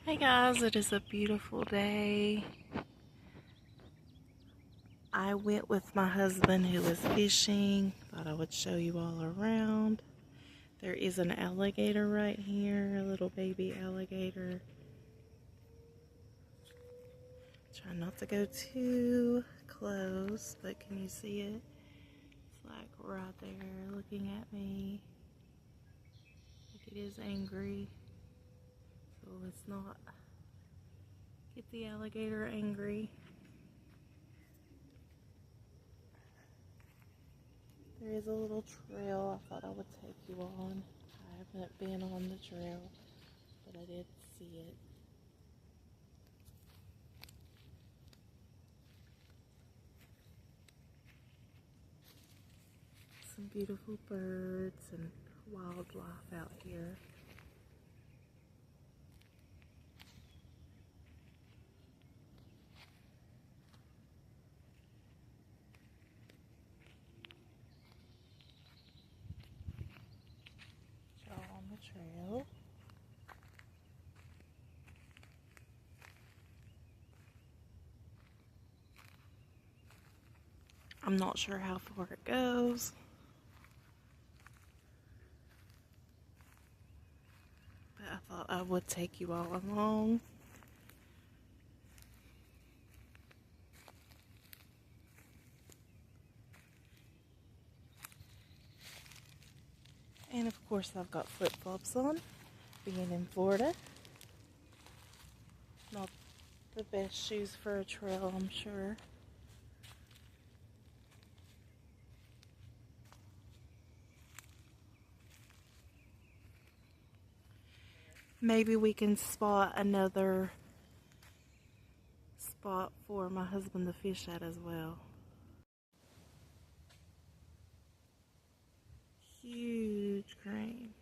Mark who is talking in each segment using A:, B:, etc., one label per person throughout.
A: Hey guys, it is a beautiful day. I went with my husband who was fishing. Thought I would show you all around. There is an alligator right here, a little baby alligator. Try not to go too close, but can you see it? It's like right there looking at me. Like it is angry. So let's not get the alligator angry. There is a little trail I thought I would take you on. I haven't been on the trail, but I did see it. Some beautiful birds and wildlife out here. Y'all on the trail. I'm not sure how far it goes, but I thought I would take you all along. And of course I've got flip-flops on, being in Florida. Not the best shoes for a trail, I'm sure. Maybe we can spot another spot for my husband to fish at as well. Huge crane.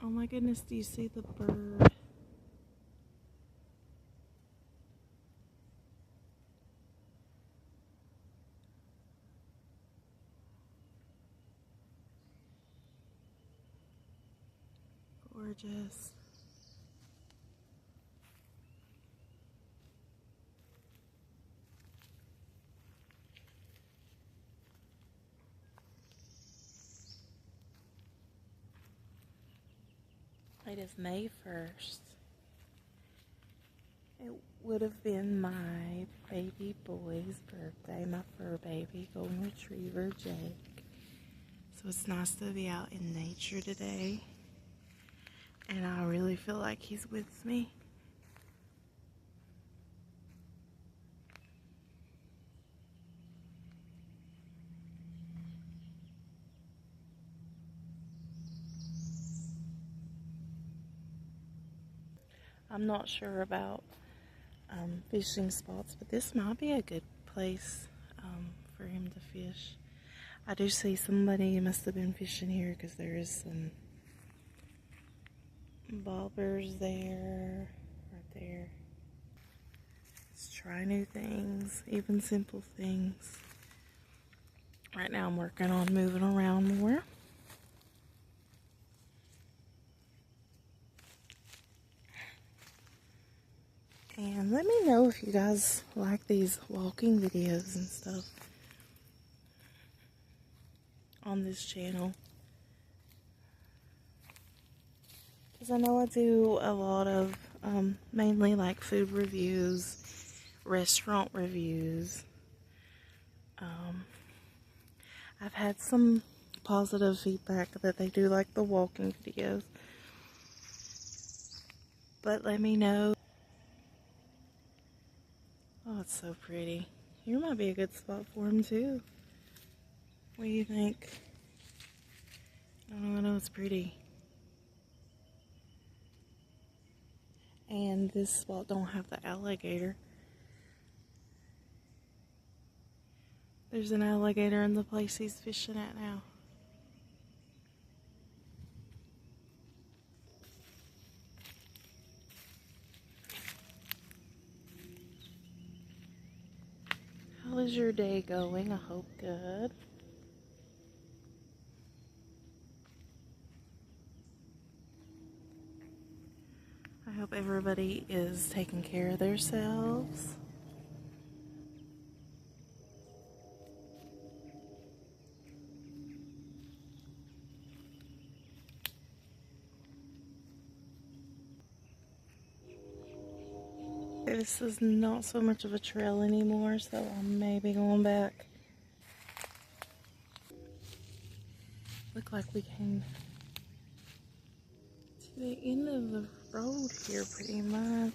A: Oh my goodness, do you see the bird? Gorgeous. It is May 1st. It would have been my baby boy's birthday, my fur baby, golden retriever, Jake. So it's nice to be out in nature today. And I really feel like he's with me. I'm not sure about fishing spots, but this might be a good place for him to fish. I do see somebody must have been fishing here because there is some bobbers there, right there. Let's try new things, even simple things. Right now I'm working on moving around more. And let me know if you guys like these walking videos and stuff on this channel. Because I know I do a lot of mainly like food reviews, restaurant reviews. I've had some positive feedback that they do like the walking videos. But let me know. Oh, it's so pretty. Here might be a good spot for him too. What do you think? Oh, I know it's pretty. And this spot don't have the alligator. There's an alligator in the place he's fishing at now. How is your day going? I hope good. I hope everybody is taking care of themselves. This is not so much of a trail anymore, so I may be going back. Look like we came to the end of the road here pretty much.